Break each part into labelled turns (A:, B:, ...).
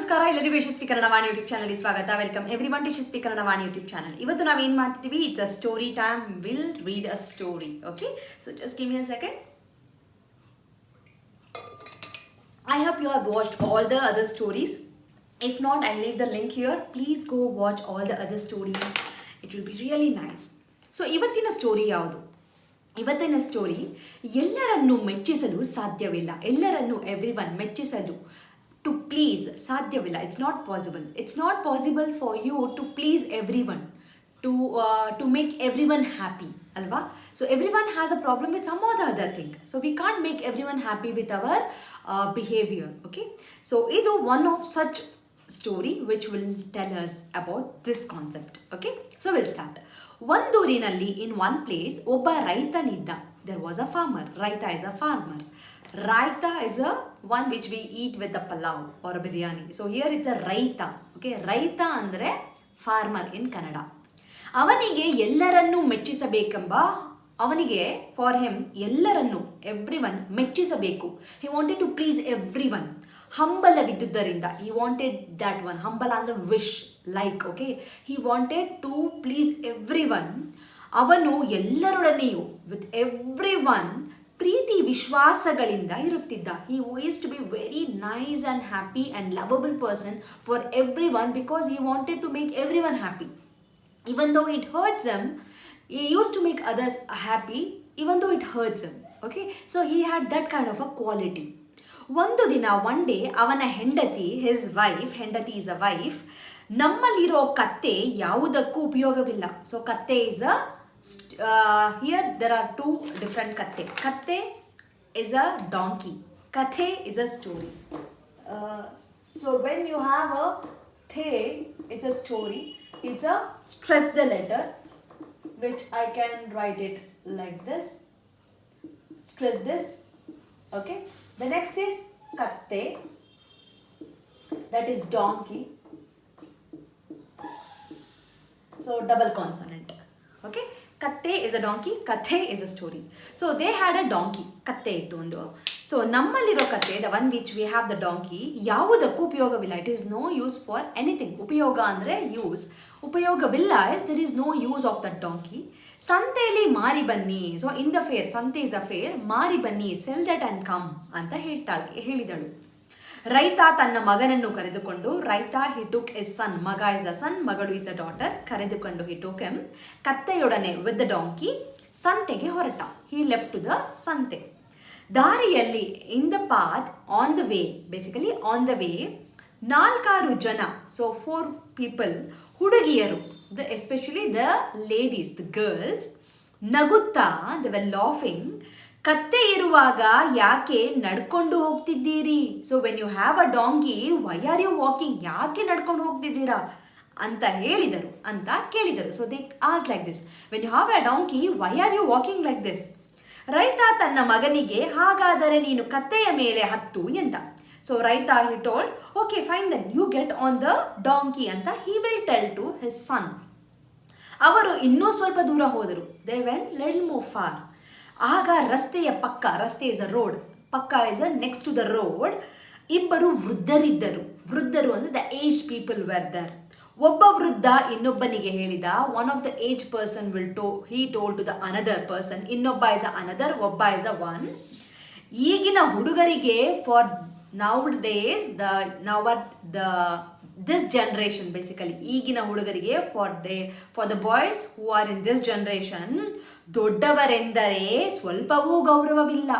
A: ನಮಸ್ಕಾರ ಎಲ್ಲರಿಗೂ ಯಶಸ್ವಿ ಕನ್ನಡ ವಾಣಿ ಯೂಟ್ಯೂಬ್ ಚಾನಲ್ಗೆ ಸ್ವಾಗತ. Welcome everyone to Yashasvi Kannada Vani YouTube channel. ಇವತ್ತು ನಾವು ಏನು ಮಾಡ್ತೀವಿ, it's a story time. Will read a story. Okay, so just give me a second. I hope you have watched all the other stories. If not, I'll leave the link here. Please go watch all the other stories. It will be really nice. So ಇವತ್ತಿನ story ಯಾವುದು? ಇವತ್ತಿನ story ಎಲ್ಲರನ್ನು ಮೆಚ್ಚಿಸಲು ಸಾಧ್ಯವಿಲ್ಲ. ಎಲ್ಲರನ್ನು everyone ಮೆಚ್ಚಿಸಲು to please ಸಾಧ್ಯವಿಲ್ಲ. It's not possible. It's not possible for you to please everyone, to make everyone happy, alva? So everyone has a problem with some or the other thing. So we can't make everyone happy with our behavior. Okay, so idu one of such story which will tell us about this concept. Okay, so we'll start. ಒಂದೂರಿನಲ್ಲಿ in one place ಒಬ್ಬ ರೈತನಿದ್ದ. There was a farmer. Raita is a farmer. Raita is a one which we eat with a palav or a biryani. So here it's a raita. Okay, raita andre farmer in Kannada. ಅವನಿಗೆ ಎಲ್ಲರನ್ನೂ ಮೆಚ್ಚಿಸಬೇಕೆಂಬ ಅವನಿಗೆ for him ಎಲ್ಲರನ್ನೂ everyone ಮೆಚ್ಚಿಸಬೇಕು. He wanted to please everyone. ಹಂಬಲವಿದ್ದುದರಿಂದ he wanted that one. ಹಂಬಲ ಅಂದರೆ wish, like. Okay, he wanted to please everyone. ಅವನು ಎಲ್ಲರೊಡನೆಯೂ ವಿತ್ ಎವ್ರಿವನ್ ಪ್ರೀತಿ ವಿಶ್ವಾಸಗಳಿಂದ ಇರುತ್ತಿದ್ದ. He used to be very nice and happy and lovable person for everyone because he wanted to make everyone happy. Even though it hurts him, he used to make others happy even though it hurts him. Okay, so he had that kind of a quality. ಒಂದು ದಿನ one day ಅವನ ಹೆಂಡತಿ, his wife, ಹೆಂಡತಿ is a wife, ನಮ್ಮಲ್ಲಿರೋ ಕತ್ತೆ ಯಾವುದಕ್ಕೂ ಉಪಯೋಗವಿಲ್ಲ. So ಕತ್ತೆ is a here there are two different katte. Katte is a donkey. Kathe is a story. So when you have a the, it's a story. It's a stress the letter, which I can write it like this. Stress this. Okay. The next is katte. That is donkey. So double consonant. Okay. Katte is a donkey. Kathe is a story. So they had a donkey. Katte ittu ondu. So ನಮ್ಮಲ್ಲಿರೋ ಕತೆ, the one which we have the donkey, ಯಾವುದಕ್ಕೂ ಉಪಯೋಗವಿಲ್ಲ. It is no use for anything. ಉಪಯೋಗ ಅಂದರೆ use, ಉಪಯೋಗವಿಲ್ಲ is there is no use of that donkey. ಸಂತೆಯಲ್ಲಿ ಮಾರಿ ಬನ್ನಿ. ಸೊ ಇನ್ ದ ಫೇರ್, ಸಂತೆ ಇಸ್ ಅ ಫೇರ್, ಮಾರಿ ಬನ್ನಿ, ಸೆಲ್ ದಟ್ ಆ್ಯಂಡ್ ಕಮ್ ಅಂತ ಹೇಳಿದಳು. ರೈತ ತನ್ನ ಮಗನನ್ನು ಕರೆದುಕೊಂಡು, ರೈತ ಹಿ ಟುಕ್ ಎಸ್ ಸನ್, ಮಗ ಇಸ್ ಅ ಸನ್, ಮಗಳು ಇಸ್ ಅ ಡಾಟರ್, ಕರೆದುಕೊಂಡು ಹಿ ಟುಕ್ ಎಮ್, ಕತ್ತೆಯೊಡನೆ ವಿತ್ ದ ಡಾಂಕಿ ಸಂತೆಗೆ ಹೊರಟ. ಹಿ ಲೆಫ್ಟ್ ಟು ದ ಸಂತೆ. ದಾರಿಯಲ್ಲಿ in the path, on the way, basically on the way, 4 ಜನ, ಸೊ 4 ಪೀಪಲ್, ಹುಡುಗಿಯರು, especially the ladies, the girls, ನಗುತ್ತಾ, ದ ವೆರ್ ಲಾಫಿಂಗ್, ಕತ್ತೆ ಇರುವಾಗ ಯಾಕೆ ನಡ್ಕೊಂಡು ಹೋಗ್ತಿದ್ದೀರಿ? So when you have a donkey, why are you walking? ಯಾಕೆ ನಡ್ಕೊಂಡು ಹೋಗ್ತಿದ್ದೀರಾ ಅಂತ ಕೇಳಿದರು. ಸೊ ದೇ ಆಸ್ like this, when you have a donkey, why are you walking like this? ರೈತ ತನ್ನ ಮಗನಿಗೆ, ಹಾಗಾದರೆ ನೀನು ಕತ್ತೆಯ ಮೇಲೆ ಹತ್ತು ಎಂದ. ಸೊ ರೈತ he told, okay fine then you get on the donkey ಅಂತ he will tell to his son. ಅವರು ಇನ್ನೂ ಸ್ವಲ್ಪ ದೂರ ಹೋದರು. They went little more far. ಆಗ ರಸ್ತೆಯ ಪಕ್ಕ, ರಸ್ತೆ ಇಸ್ ಅ ರೋಡ್, ಪಕ್ಕ is a next to the road, ಇಬ್ಬರು ವೃದ್ಧರಿದ್ದರು. ವೃದ್ಧರು ಅಂದರೆ the age people were there. ಒಬ್ಬ ವೃದ್ಧ ಇನ್ನೊಬ್ಬನಿಗೆ ಹೇಳಿದ, one of the age person he told to the another person, ಇನ್ನೊಬ್ಬ ಇಸ್ ಅ ಅನದರ್, ಒಬ್ಬ ಇಸ್ ಅ ಒನ್. ಈಗಿನ ಹುಡುಗರಿಗೆ, for nowadays this generation, basically ಈಗಿನ ಹುಡುಗರಿಗೆ, for the boys who are in this generation, ದೊಡ್ಡವರೆಂದರೆ ಸ್ವಲ್ಪವೂ ಗೌರವವಿಲ್ಲ.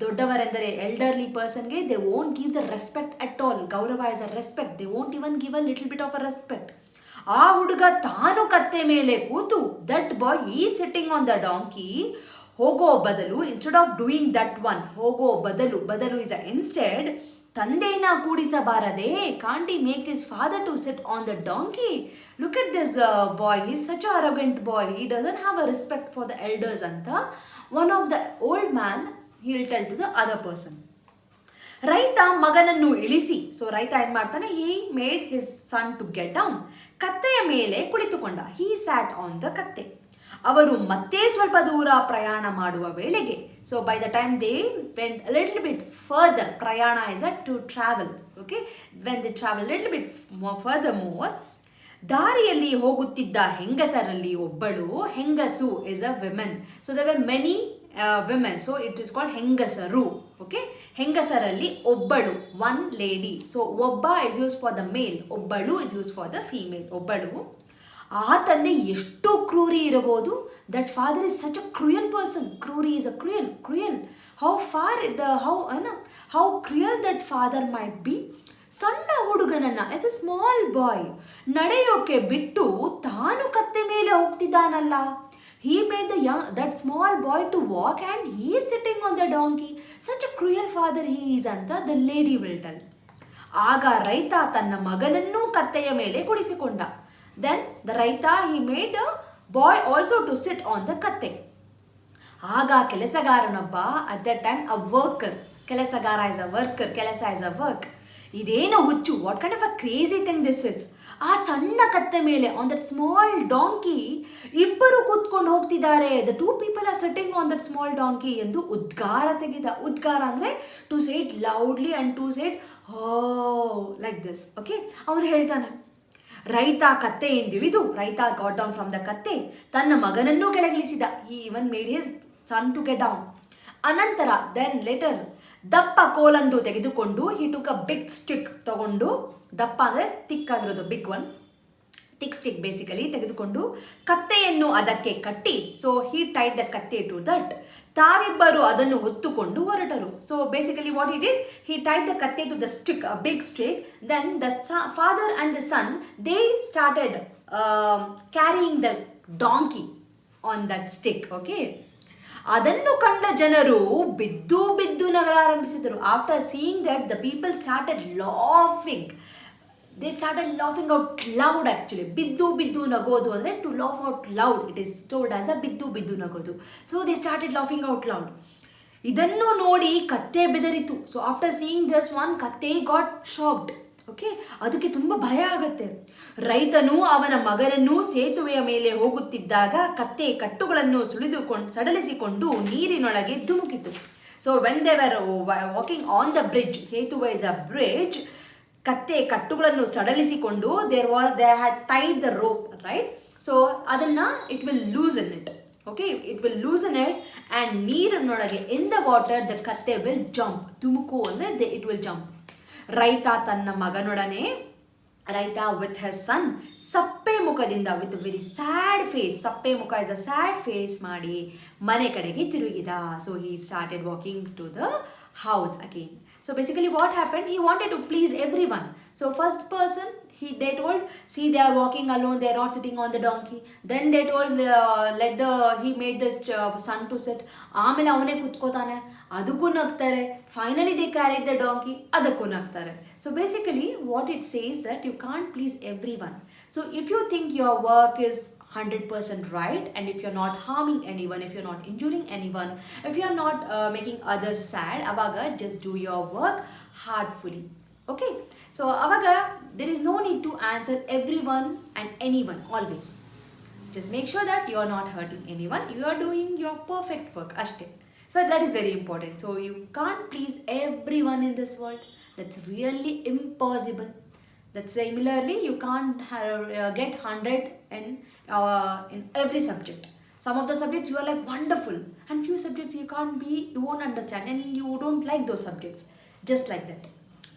A: ದೊಡ್ಡವರೆಂದರೆ ಎಲ್ಡರ್ಲಿ ಪರ್ಸನ್ಗೆ they won't give the respect at all. ಗೌರವ is a respect. They won't even give a little bit of a respect. ಆ ಹುಡುಗ ತಾನು ಕತ್ತೆ ಮೇಲೆ ಕೂತು, ದಟ್ ಬಾಯ್ ಈ ಸಿಟ್ಟಿಂಗ್ ಆನ್ ದ ಡಾಂಕಿ, ಹೋಗೋ ಬದಲು, instead of doing that one, ಹೋಗೋ ಬದಲು ಇಸ್ ಅ ಇನ್ಸ್ಟೆಡ್, ತಂದೆನ ಕೂಡಿಸಬಾರದೆ? Can't he make his father to sit on the donkey? Look at this boy, is such a arrogant boy, he doesn't have a respect for the elders ಅಂತ one of the old man he will tell to the other person. ರೈತ ಮಗನನ್ನು ಇಳಿಸಿ, so ರೈತ ಏನು ಮಾಡ್ತಾನೆ, he made his son to get down. ಕತ್ತೆಯ ಮೇಲೆ ಕುಳಿತುಕೊಂಡ. he sat on the ಕತ್ತೆ. ಅವರು ಮತ್ತೆ ಸ್ವಲ್ಪ ದೂರ ಪ್ರಯಾಣ ಮಾಡುವ ವೇಳೆಗೆ, so by the time they went little bit further, ಪ್ರಯಾಣ is a to travel, okay, when they travel little bit further more, ದಾರಿಯಲ್ಲಿ ಹೋಗುತ್ತಿದ್ದ ಹೆಂಗಸರಲ್ಲಿ ಒಬ್ಬಳು, ಹೆಂಗಸು is a women, so there were many women, so it is called ಹೆಂಗಸರು, okay. ಹೆಂಗಸರಲ್ಲಿ ಒಬ್ಬಳು, one lady, so ಒಬ್ಬ is use for the male, ಒಬ್ಬಳು is use for the female, ಒಬ್ಬಳು. ಆ ತಂದೆ ಎಷ್ಟು ಕ್ರೂರಿ ಇರಬಹುದು, that father is such a cruel person, ಕ್ರೂರಿ is a cruel, how cruel that father might be. ಸಣ್ಣ ಹುಡುಗನನ್ನ, ಎಸ್ ಅ ಸ್ಮಾಲ್ ಬಾಯ್, ನಡೆಯೋಕೆ ಬಿಟ್ಟು ತಾನು ಕತ್ತೆ ಮೇಲೆ ಹೋಗ್ತಿದ್ದಾನಲ್ಲ. He made that small boy to walk and he is sitting on the donkey. Such a cruel father he is ಅಂತ the lady will tell. ಆಗ ರೈತ ತನ್ನ ಮಗನನ್ನು ಕತ್ತೆಯ ಮೇಲೆ ಕುಡಿಸಿಕೊಂಡ. Then the ರೈತ he made a boy also to sit on the ಕತ್ತೆ. ಆಗ ಕೆಲಸಗಾರನೊಬ್ಬ, at that time a worker, ಕೆಲಸಗಾರ is a worker, ಕೆಲಸ is a work. ಇದೇನು ಹುಚ್ಚು, what kind of a crazy thing this is. ಆ ಸಣ್ಣ ಕತ್ತೆ ಮೇಲೆ, ಆನ್ ದಟ್ ಸ್ಮಾಲ್ ಡಾಂಕಿ, ಇಬ್ಬರು ಕೂತ್ಕೊಂಡು ಹೋಗ್ತಿದ್ದಾರೆ. The two people are sitting on that small donkey ಎಂದು ಉದ್ಗಾರ ತೆಗೆದ. ಉದ್ಗಾರ ಅಂದರೆ to say it loudly and to say it like this, okay. ಅವನು ಹೇಳ್ತಾನೆ, ರೈತ ಕತ್ತೆಯಿಂದಿಳಿದು, ರೈತ ಗಾಟ್ ಡೌನ್ ಫ್ರಮ್ ದ ಕತ್ತೆ, ತನ್ನ ಮಗನನ್ನೂ ಕೆಳಗಿಳಿಸಿದ. ಈ even made his son to get down. ಅನಂತರ ದೆನ್ ಲೇಟರ್ ದಪ್ಪ ಕೋಲಂದು ತೆಗೆದುಕೊಂಡು, he took a big stick ತಗೊಂಡು, ದಪ್ಪ ಅಂದರೆ ತಿಕ್ಕಾಗಿರೋದು, big one, thick stick basically ತೆಗೆದುಕೊಂಡು ಕತ್ತೆಯನ್ನು ಅದಕ್ಕೆ ಕಟ್ಟಿ, ಸೊ ಹಿ ಟೈಡ್ ದ ಕತ್ತೆ ಟು ದಟ್, ತಾವಿಬ್ಬರು ಅದನ್ನು ಹೊತ್ತುಕೊಂಡು ಹೊರಟರು. So basically what he did, he tied the ಕತ್ತೆ to the stick, a big stick. Then the father and the son they started carrying the donkey on that stick, okay. ಅದನ್ನು ಕಂಡ ಜನರು ಬಿದ್ದು ಬಿದ್ದು ನಗಲಾರಂಭಿಸಿದರು. After seeing that the people started laughing, they started laughing out loud. Actually ಬಿದ್ದು ಬಿದ್ದು ನಗೋದು ಅಂದರೆ to laugh out loud, it is told as a ಬಿದ್ದು ಬಿದ್ದು ನಗೋದು. So they started laughing out loud. ಇದನ್ನು ನೋಡಿ ಕತ್ತೆ ಬೆದರಿತು. So after seeing this one, ಕತ್ತೆ ಗಾಟ್ ಶಾಕ್ಡ್, ಓಕೆ. ಅದಕ್ಕೆ ತುಂಬ ಭಯ ಆಗುತ್ತೆ. ರೈತನು ಅವನ ಮಗನನ್ನು ಸೇತುವೆಯ ಮೇಲೆ ಹೋಗುತ್ತಿದ್ದಾಗ ಕತ್ತೆ ಕಟ್ಟುಗಳನ್ನು ಸಡಲಿಸಿಕೊಂಡು ನೀರಿನೊಳಗೆ ಧುಮುಕಿತು. So when they were walking on the bridge, ಸೇತುವೆ ಇಸ್ ಅ ಬ್ರಿಡ್ಜ್, ಕತ್ತೆ ಕಟ್ಟುಗಳನ್ನು ಸಡಲಿಸಿಕೊಂಡು they had tied the rope, right. So ಅದನ್ನು it will loosen it, okay, it will loosen it and ನೀರಿನೊಳಗೆ ಇನ್ ದ ವಾಟರ್ ದ ಕತ್ತೆ will jump. ಧುಮುಕು ಅಂದರೆ it will jump. ರೈತ ತನ್ನ ಮಗನೊಡನೆ, ರೈತ ವಿತ್ ಹಸ್ ಸನ್, ಸಪ್ಪೆ ಮುಖದಿಂದ, ವಿತ್ ವೆರಿ ಸ್ಯಾಡ್ ಫೇಸ್, ಸಪ್ಪೆ ಮುಖ ಇಸ್ ಅ ಸ್ಯಾಡ್ ಫೇಸ್ ಮಾಡಿ ಮನೆ ಕಡೆಗೆ ತಿರುಗಿದ. So he started walking to the house again. So basically what happened, he wanted to please everyone. So first person, they told, see they are walking alone, they are not sitting on the donkey. Then they told, he made the son to sit. ಆಮೇಲೆ ಅವನೇ ಕುತ್ಕೋತಾನೆ, ಅದಕ್ಕೂ ನಗ್ತಾರೆ. Finally they carried the donkey, ಅದಕ್ಕೂ ನಗ್ತಾರೆ. So basically what it says that you can't please everyone. So if you think your work is 100% right, and if you're not harming anyone, if you're not injuring anyone, if you're not making others sad, avaga just do your work heartfully, okay. So avaga there is no need to answer everyone and anyone always. Just make sure that you are not hurting anyone, you are doing your perfect work ashte. So that is very important. So you can't please everyone in this world, that's really impossible. That similarly you can't get 100 in every subject. Some of the subjects you are like wonderful, and few subjects you won't understand and you don't like those subjects, just like that,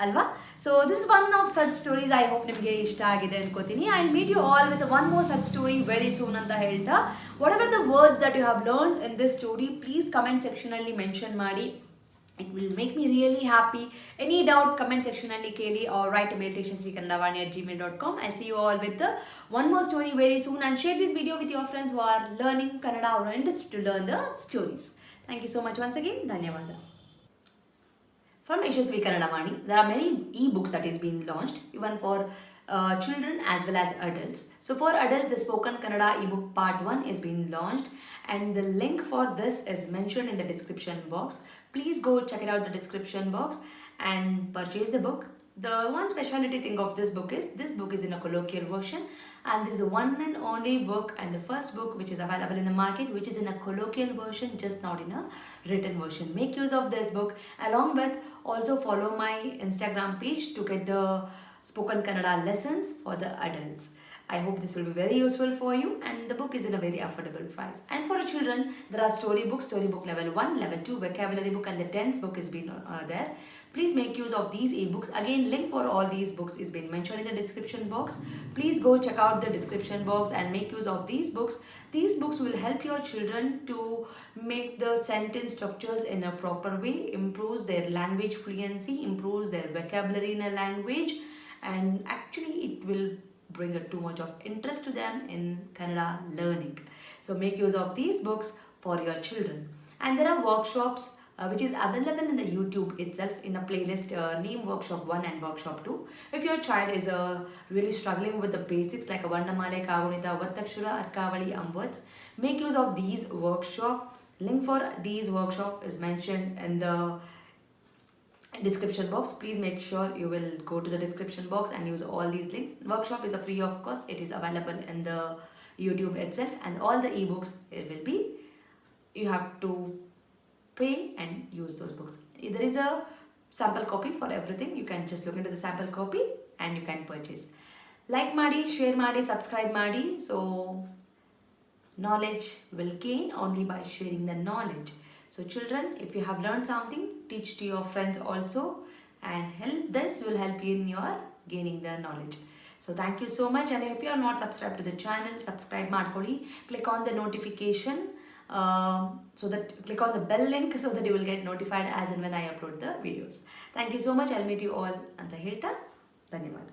A: alva. So this is one of such stories. I hope nimge ishta agide ankotini. I'll meet you all with one more such story very soon anta helta. Whatever the words that you have learned in this story, please comment section alli mention ಮಾಡಿ. It will make me really happy. Any doubt, comment section alli keli or write to mail yashaswikannadavaani@gmail.com. I'll see you all with one more story very soon, and share this video with your friends who are learning Kannada or are interested to learn the stories. Thank you so much once again. Dhanyavada. From Yashaswi Kannadavaani, there are many e-books that is being launched, even for children as well as adults. So for adults, the Spoken Kannada ebook part 1 is being launched, and the link for this is mentioned in the description box. Please go check it out, the description box, and purchase the book. The one speciality thing of this book is in a colloquial version, and this is the one and only book and the first book which is available in the market which is in a colloquial version, just not in a written version. Make use of this book, along with also follow my Instagram page to get the spoken Kannada lessons for the adults. I hope this will be very useful for you, and the book is in a very affordable price. And for children, there are storybook level 1, level 2, vocabulary book, and the tense book is been there. Please make use of these ebooks. Again, link for all these books is been mentioned in the description box. Please go check out the description box and make use of these books. These books will help your children to make the sentence structures in a proper way, improves their language fluency, improves their vocabulary in a language, and actually it will bring too much of interest to them in Kannada learning. So make use of these books for your children. And there are workshops which is available in the YouTube itself in a playlist named Workshop 1 and Workshop 2. If your child is really struggling with the basics like a Vandamale, Kagunita, Vattakshura, Arkavali, words, make use of these workshop. Link for these workshop is mentioned in the description box. Please make sure you will go to the description box and use all these links. Workshop is a free of cost. It is available in the YouTube itself, and all the ebooks it will be, you have to pay and use those books. There is a sample copy for everything. You can just look into the sample copy and you can purchase. Like ಮಾಡಿ, share ಮಾಡಿ, subscribe ಮಾಡಿ. So knowledge will gain only by sharing the knowledge. So children, if you have learned something, teach to your friends also, and this will help you in your gaining the knowledge. So thank you so much, and if you are not subscribed to the channel, subscribe ಮಾಡ್ಕೊಳ್ಳಿ. Click on the notification, so that click on the bell link so that you will get notified as and when I upload the videos. Thank you so much. I'll meet you all ಅಂತ ಹೇಳ್ತಾ ಧನ್ಯವಾದ.